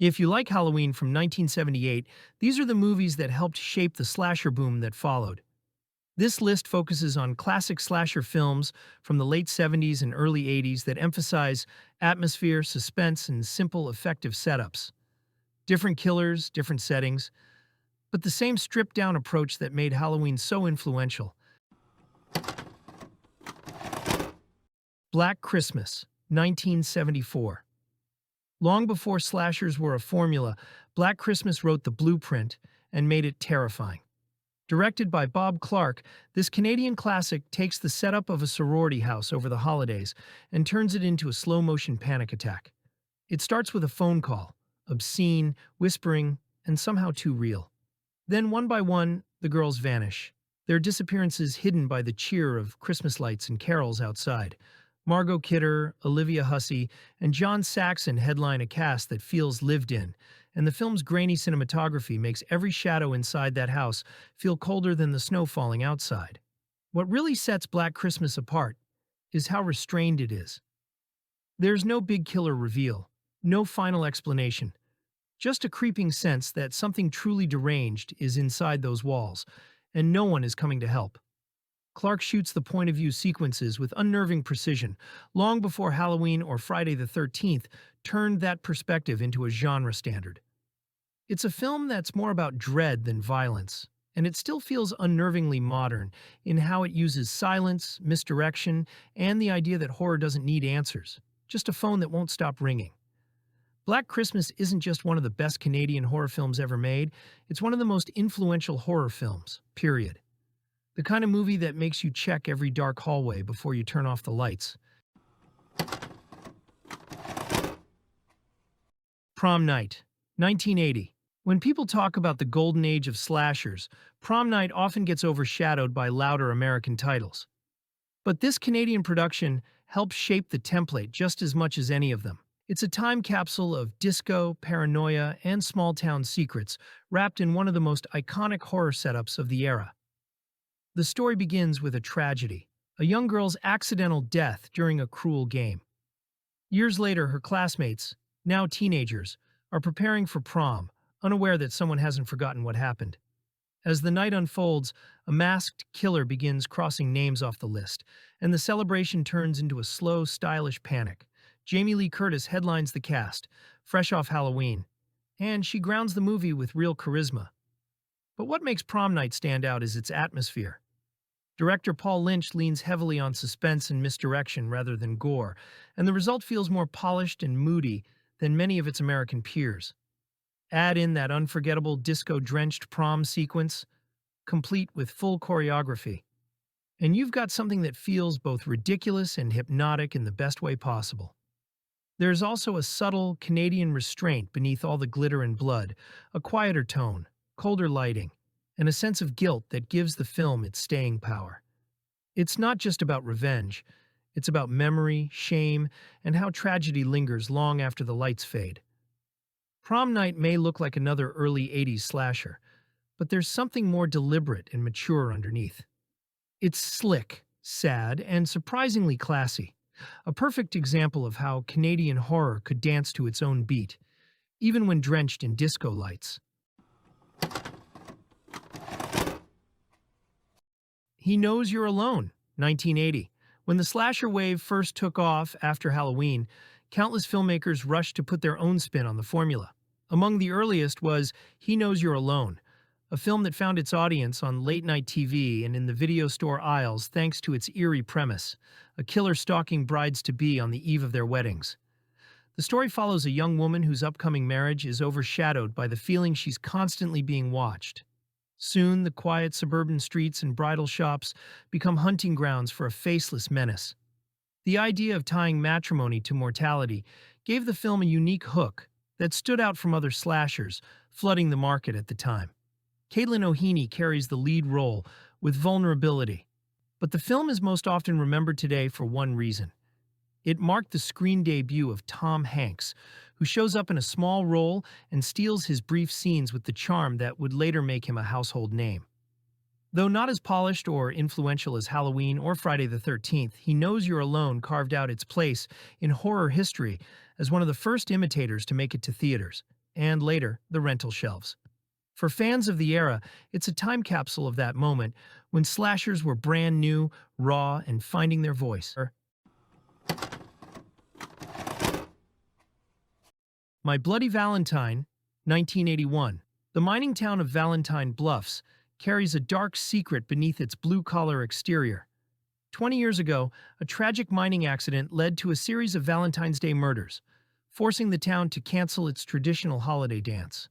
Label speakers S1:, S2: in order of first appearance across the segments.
S1: If you like Halloween from 1978, these are the movies that helped shape the slasher boom that followed. This list focuses on classic slasher films from the late 70s and early 80s that emphasize atmosphere, suspense, and simple, effective setups. Different killers, different settings, but the same stripped-down approach that made Halloween so influential. Black Christmas, 1974. Long before slashers were a formula, Black Christmas wrote the blueprint and made it terrifying. Directed by Bob Clark, this Canadian classic takes the setup of a sorority house over the holidays and turns it into a slow-motion panic attack. It starts with a phone call, obscene, whispering, and somehow too real. Then, one by one, the girls vanish, their disappearances hidden by the cheer of Christmas lights and carols outside. Margot Kidder, Olivia Hussey, and John Saxon headline a cast that feels lived in, and the film's grainy cinematography makes every shadow inside that house feel colder than the snow falling outside. What really sets Black Christmas apart is how restrained it is. There's no big killer reveal, no final explanation, just a creeping sense that something truly deranged is inside those walls, and no one is coming to help. Clark shoots the point-of-view sequences with unnerving precision, long before Halloween or Friday the 13th turned that perspective into a genre standard. It's a film that's more about dread than violence, and it still feels unnervingly modern in how it uses silence, misdirection, and the idea that horror doesn't need answers, just a phone that won't stop ringing. Black Christmas isn't just one of the best Canadian horror films ever made, it's one of the most influential horror films, period. The kind of movie that makes you check every dark hallway before you turn off the lights. Prom Night, 1980. When people talk about the golden age of slashers, Prom Night often gets overshadowed by louder American titles. But this Canadian production helped shape the template just as much as any of them. It's a time capsule of disco, paranoia, and small-town secrets, wrapped in one of the most iconic horror setups of the era. The story begins with a tragedy, a young girl's accidental death during a cruel game. Years later, her classmates, now teenagers, are preparing for prom, unaware that someone hasn't forgotten what happened. As the night unfolds, a masked killer begins crossing names off the list, and the celebration turns into a slow, stylish panic. Jamie Lee Curtis headlines the cast, fresh off Halloween, and she grounds the movie with real charisma. But what makes Prom Night stand out is its atmosphere. Director Paul Lynch leans heavily on suspense and misdirection rather than gore, and the result feels more polished and moody than many of its American peers. Add in that unforgettable disco-drenched prom sequence, complete with full choreography, and you've got something that feels both ridiculous and hypnotic in the best way possible. There's also a subtle Canadian restraint beneath all the glitter and blood, a quieter tone, colder lighting, and a sense of guilt that gives the film its staying power. It's not just about revenge, it's about memory, shame, and how tragedy lingers long after the lights fade. Prom Night may look like another early 80s slasher, but there's something more deliberate and mature underneath. It's slick, sad, and surprisingly classy, a perfect example of how Canadian horror could dance to its own beat, even when drenched in disco lights. He Knows You're Alone, 1980. When the slasher wave first took off after Halloween, countless filmmakers rushed to put their own spin on the formula. Among the earliest was He Knows You're Alone, a film that found its audience on late-night TV and in the video store aisles thanks to its eerie premise, a killer stalking brides-to-be on the eve of their weddings. The story follows a young woman whose upcoming marriage is overshadowed by the feeling she's constantly being watched. Soon, the quiet suburban streets and bridal shops become hunting grounds for a faceless menace. The idea of tying matrimony to mortality gave the film a unique hook that stood out from other slashers, flooding the market at the time. Caitlin O'Heaney carries the lead role with vulnerability, but the film is most often remembered today for one reason. It marked the screen debut of Tom Hanks, who shows up in a small role and steals his brief scenes with the charm that would later make him a household name. Though not as polished or influential as Halloween or Friday the 13th, He Knows You're Alone carved out its place in horror history as one of the first imitators to make it to theaters. and later, the rental shelves. For fans of the era, it's a time capsule of that moment when slashers were brand new, raw, and finding their voice. My Bloody Valentine, 1981. The mining town of Valentine Bluffs carries a dark secret beneath its blue-collar exterior. 20 years ago, a tragic mining accident led to a series of Valentine's Day murders, forcing the town to cancel its traditional holiday dance.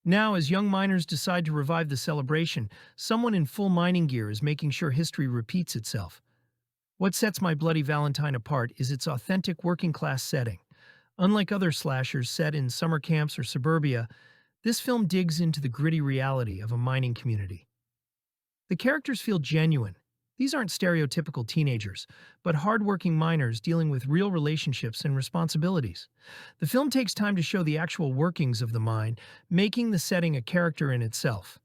S1: Now, as young miners decide to revive the celebration, someone in full mining gear is making sure history repeats itself. What sets My Bloody Valentine apart is its authentic working-class setting. Unlike other slashers set in summer camps or suburbia, this film digs into the gritty reality of a mining community. The characters feel genuine. These aren't stereotypical teenagers, but hardworking miners dealing with real relationships and responsibilities. The film takes time to show the actual workings of the mine, making the setting a character in itself.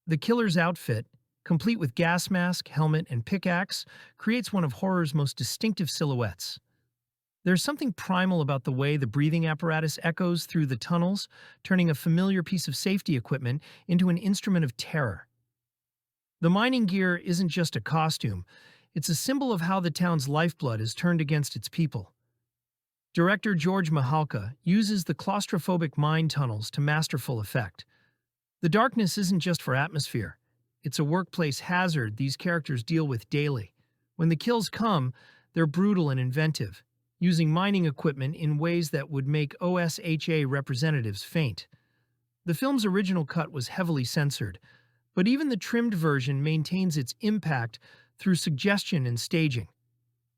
S1: The killer's outfit, complete with gas mask, helmet, and pickaxe, creates one of horror's most distinctive silhouettes. There's something primal about the way the breathing apparatus echoes through the tunnels, turning a familiar piece of safety equipment into an instrument of terror. The mining gear isn't just a costume, it's a symbol of how the town's lifeblood is turned against its people. Director George Mihalka uses the claustrophobic mine tunnels to masterful effect. The darkness isn't just for atmosphere, it's a workplace hazard these characters deal with daily. When the kills come, they're brutal and inventive, using mining equipment in ways that would make OSHA representatives faint. The film's original cut was heavily censored, but even the trimmed version maintains its impact through suggestion and staging.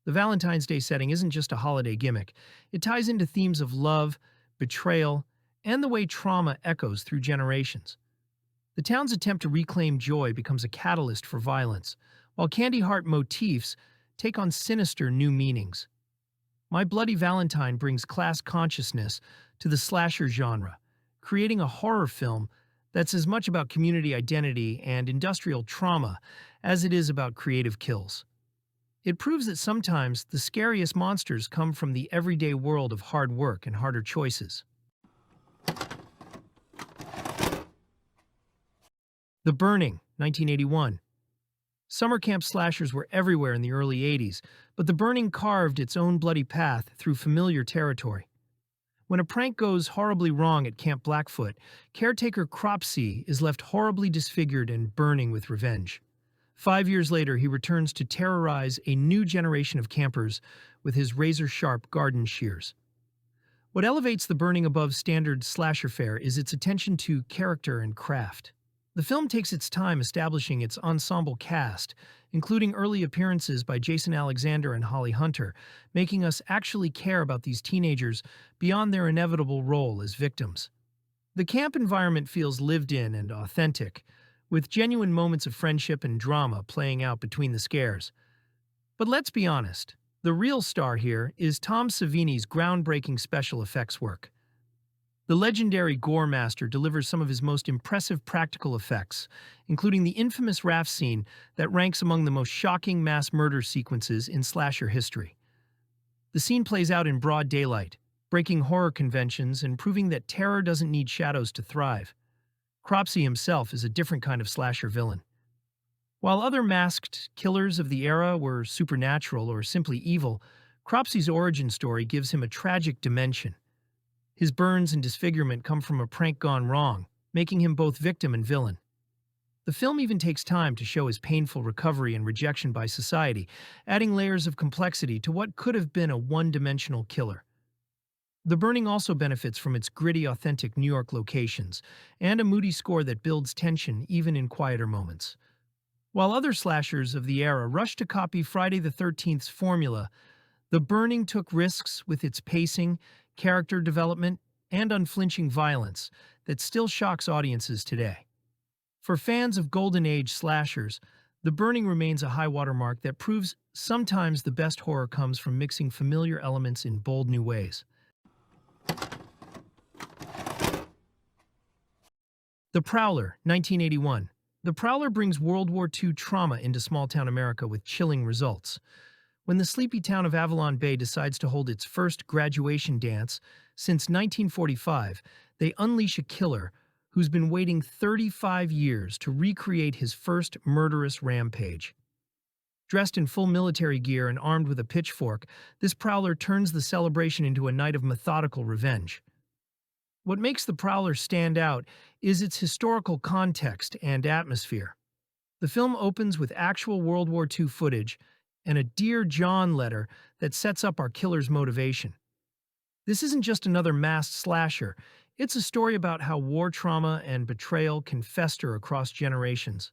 S1: The Valentine's Day setting isn't just a holiday gimmick. It ties into themes of love, betrayal, and the way trauma echoes through generations. The town's attempt to reclaim joy becomes a catalyst for violence, while candy heart motifs take on sinister new meanings. My Bloody Valentine brings class consciousness to the slasher genre, creating a horror film that's as much about community identity and industrial trauma as it is about creative kills. It proves that sometimes the scariest monsters come from the everyday world of hard work and harder choices. The Burning, 1981. Summer camp slashers were everywhere in the early 80s, but The Burning carved its own bloody path through familiar territory. When a prank goes horribly wrong at Camp Blackfoot, caretaker Cropsey is left horribly disfigured and burning with revenge. 5 years later, he returns to terrorize a new generation of campers with his razor-sharp garden shears. What elevates The Burning above standard slasher fare is its attention to character and craft. The film takes its time establishing its ensemble cast, including early appearances by Jason Alexander and Holly Hunter, making us actually care about these teenagers beyond their inevitable role as victims. The camp environment feels lived in and authentic, with genuine moments of friendship and drama playing out between the scares. But let's be honest, the real star here is Tom Savini's groundbreaking special effects work. The legendary Gore Master delivers some of his most impressive practical effects, including the infamous raft scene that ranks among the most shocking mass murder sequences in slasher history. The scene plays out in broad daylight, breaking horror conventions and proving that terror doesn't need shadows to thrive. Cropsey himself is a different kind of slasher villain. While other masked killers of the era were supernatural or simply evil, Cropsey's origin story gives him a tragic dimension. His burns and disfigurement come from a prank gone wrong, making him both victim and villain. The film even takes time to show his painful recovery and rejection by society, adding layers of complexity to what could have been a one-dimensional killer. The Burning also benefits from its gritty, authentic New York locations, and a moody score that builds tension even in quieter moments. While other slashers of the era rushed to copy Friday the 13th's formula, The Burning took risks with its pacing, character development, and unflinching violence that still shocks audiences today. For fans of Golden Age slashers, The Burning remains a high watermark that proves sometimes the best horror comes from mixing familiar elements in bold new ways. The Prowler, 1981. The Prowler brings World War II trauma into small-town America with chilling results. When the sleepy town of Avalon Bay decides to hold its first graduation dance since 1945, they unleash a killer who's been waiting 35 years to recreate his first murderous rampage. Dressed in full military gear and armed with a pitchfork, this Prowler turns the celebration into a night of methodical revenge. What makes the Prowler stand out is its historical context and atmosphere. The film opens with actual World War II footage and a Dear John letter that sets up our killer's motivation. This isn't just another masked slasher, it's a story about how war trauma and betrayal can fester across generations.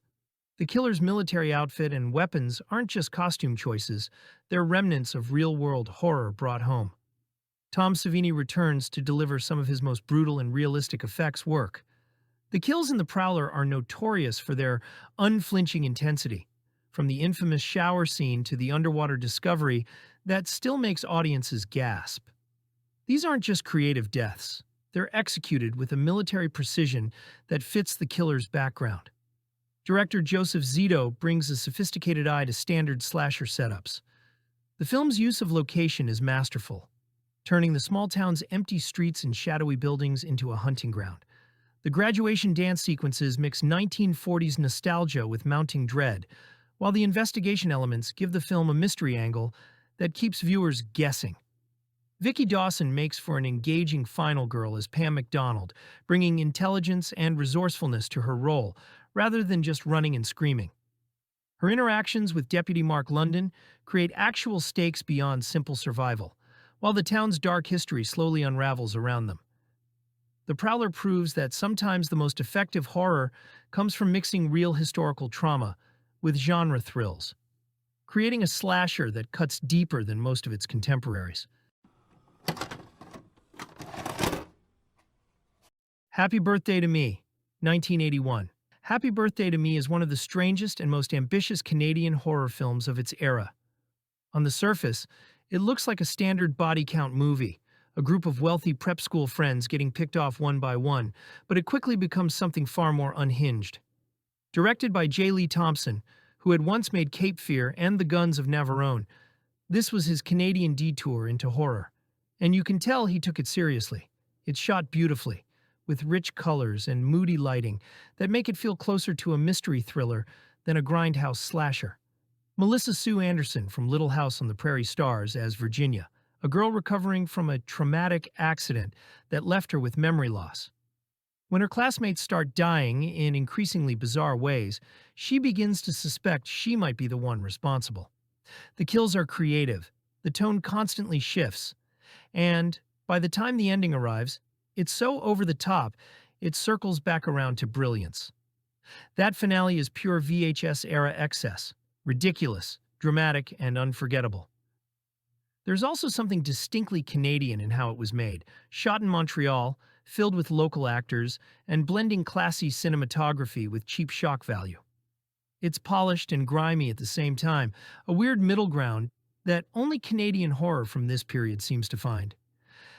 S1: The killer's military outfit and weapons aren't just costume choices, they're remnants of real-world horror brought home. Tom Savini returns to deliver some of his most brutal and realistic effects work. The kills in The Prowler are notorious for their unflinching intensity, from the infamous shower scene to the underwater discovery that still makes audiences gasp. These aren't just creative deaths, they're executed with a military precision that fits the killer's background. Director Joseph Zito brings a sophisticated eye to standard slasher setups. The film's use of location is masterful, turning the small town's empty streets and shadowy buildings into a hunting ground. The graduation dance sequences mix 1940s nostalgia with mounting dread, while the investigation elements give the film a mystery angle that keeps viewers guessing. Vicki Dawson makes for an engaging final girl as Pam McDonald, bringing intelligence and resourcefulness to her role, rather than just running and screaming. Her interactions with Deputy Mark London create actual stakes beyond simple survival, while the town's dark history slowly unravels around them. The Prowler proves that sometimes the most effective horror comes from mixing real historical trauma with genre thrills, creating a slasher that cuts deeper than most of its contemporaries. Happy Birthday to Me, 1981. Happy Birthday to Me is one of the strangest and most ambitious Canadian horror films of its era. On the surface, it looks like a standard body count movie, a group of wealthy prep school friends getting picked off one by one, but it quickly becomes something far more unhinged. Directed by J. Lee Thompson, who had once made Cape Fear and The Guns of Navarone, this was his Canadian detour into horror. And you can tell he took it seriously. It's shot beautifully, with rich colors and moody lighting that make it feel closer to a mystery thriller than a grindhouse slasher. Melissa Sue Anderson from Little House on the Prairie stars as Virginia, a girl recovering from a traumatic accident that left her with memory loss. When her classmates start dying in increasingly bizarre ways, she begins to suspect she might be the one responsible. The kills are creative, the tone constantly shifts, and by the time the ending arrives, it's so over the top, it circles back around to brilliance. That finale is pure VHS-era excess, ridiculous, dramatic, and unforgettable. There's also something distinctly Canadian in how it was made, shot in Montreal, filled with local actors, and blending classy cinematography with cheap shock value. It's polished and grimy at the same time, a weird middle ground that only Canadian horror from this period seems to find.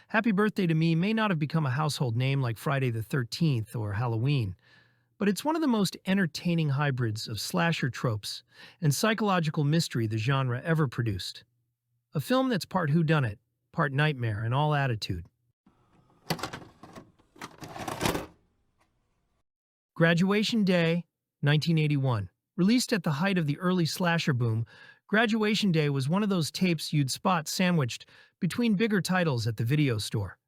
S1: Happy Birthday to Me may not have become a household name like Friday the 13th or Halloween, but it's one of the most entertaining hybrids of slasher tropes and psychological mystery the genre ever produced. A film that's part whodunit, part nightmare, and all attitude. Graduation Day, 1981. Released at the height of the early slasher boom, Graduation Day was one of those tapes you'd spot sandwiched between bigger titles at the video store.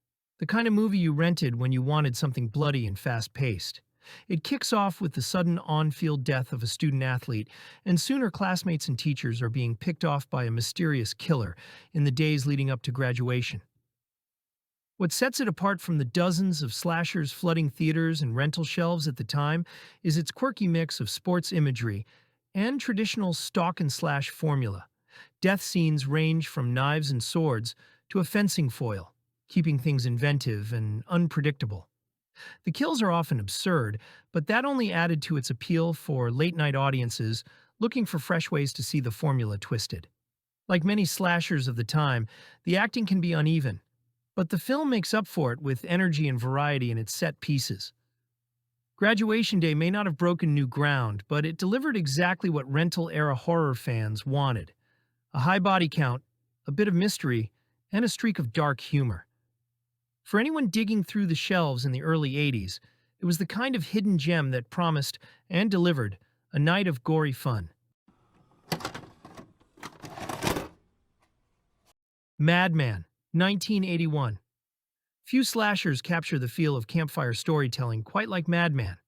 S1: The kind of movie you rented when you wanted something bloody and fast-paced. It kicks off with the sudden on-field death of a student-athlete, and soon her classmates and teachers are being picked off by a mysterious killer in the days leading up to graduation. What sets it apart from the dozens of slashers flooding theaters and rental shelves at the time is its quirky mix of sports imagery and traditional stalk-and-slash formula. Death scenes range from knives and swords to a fencing foil, keeping things inventive and unpredictable. The kills are often absurd, but that only added to its appeal for late-night audiences looking for fresh ways to see the formula twisted. Like many slashers of the time, the acting can be uneven, but the film makes up for it with energy and variety in its set pieces. Graduation Day may not have broken new ground, but it delivered exactly what rental-era horror fans wanted. a high body count, a bit of mystery, and a streak of dark humor. For anyone digging through the shelves in the early 80s, it was the kind of hidden gem that promised and delivered a night of gory fun. Madman, 1981. Few slashers capture the feel of campfire storytelling quite like Madman.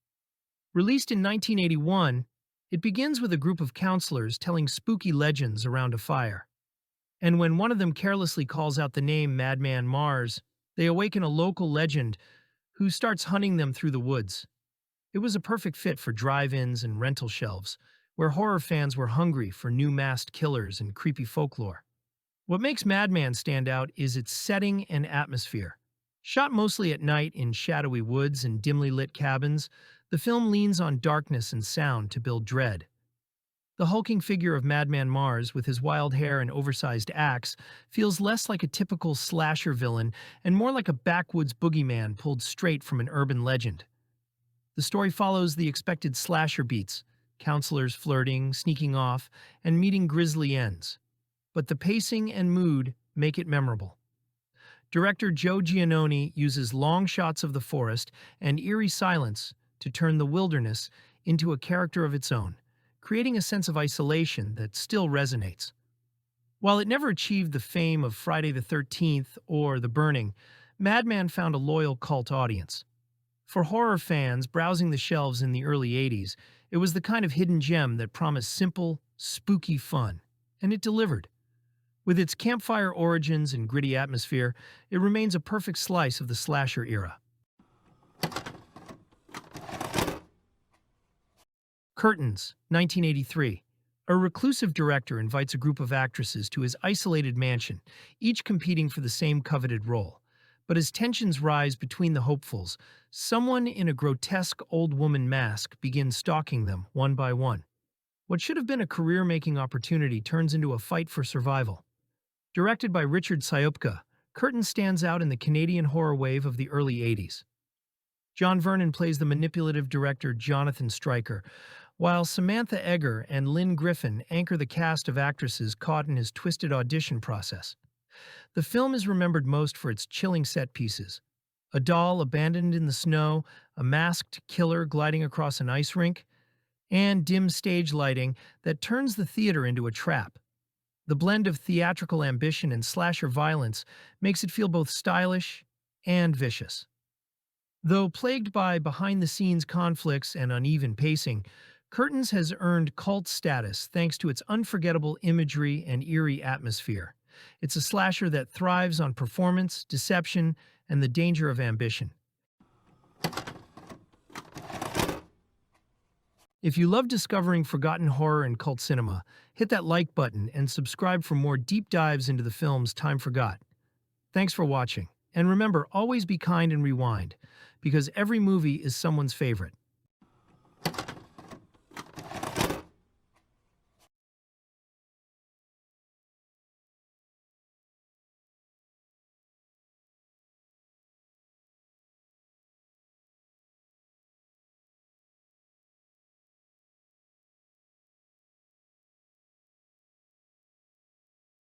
S1: Released in 1981, it begins with a group of counselors telling spooky legends around a fire. And when one of them carelessly calls out the name Madman Marz, they awaken a local legend who starts hunting them through the woods. It was a perfect fit for drive-ins and rental shelves, where horror fans were hungry for new masked killers and creepy folklore. What makes Madman stand out is its setting and atmosphere. Shot mostly at night in shadowy woods and dimly lit cabins, the film leans on darkness and sound to build dread. The hulking figure of Madman Marz, with his wild hair and oversized axe, feels less like a typical slasher villain and more like a backwoods boogeyman pulled straight from an urban legend. The story follows the expected slasher beats, counselors flirting, sneaking off, and meeting grisly ends. But the pacing and mood make it memorable. Director Joe Giannone uses long shots of the forest and eerie silence to turn the wilderness into a character of its own, creating a sense of isolation that still resonates. While it never achieved the fame of Friday the 13th or The Burning, Madman found a loyal cult audience. For horror fans browsing the shelves in the early 80s, it was the kind of hidden gem that promised simple, spooky fun, and it delivered. With its campfire origins and gritty atmosphere, it remains a perfect slice of the slasher era. Curtains, 1983. A reclusive director invites a group of actresses to his isolated mansion, each competing for the same coveted role. But as tensions rise between the hopefuls, someone in a grotesque old woman mask begins stalking them one by one. What should have been a career-making opportunity turns into a fight for survival. Directed by Richard Syopka, Curtains stands out in the Canadian horror wave of the early 80s. John Vernon plays the manipulative director Jonathan Stryker, while Samantha Egger and Lynn Griffin anchor the cast of actresses caught in his twisted audition process. The film is remembered most for its chilling set pieces. A doll abandoned in the snow, a masked killer gliding across an ice rink, and dim stage lighting that turns the theater into a trap. The blend of theatrical ambition and slasher violence makes it feel both stylish and vicious. Though plagued by behind-the-scenes conflicts and uneven pacing, Curtains has earned cult status thanks to its unforgettable imagery and eerie atmosphere. It's a slasher that thrives on performance, deception, and the danger of ambition. If you love discovering forgotten horror and cult cinema, hit that like button and subscribe for more deep dives into the films time forgot. Thanks for watching, and remember, always be kind and rewind, because every movie is someone's favorite.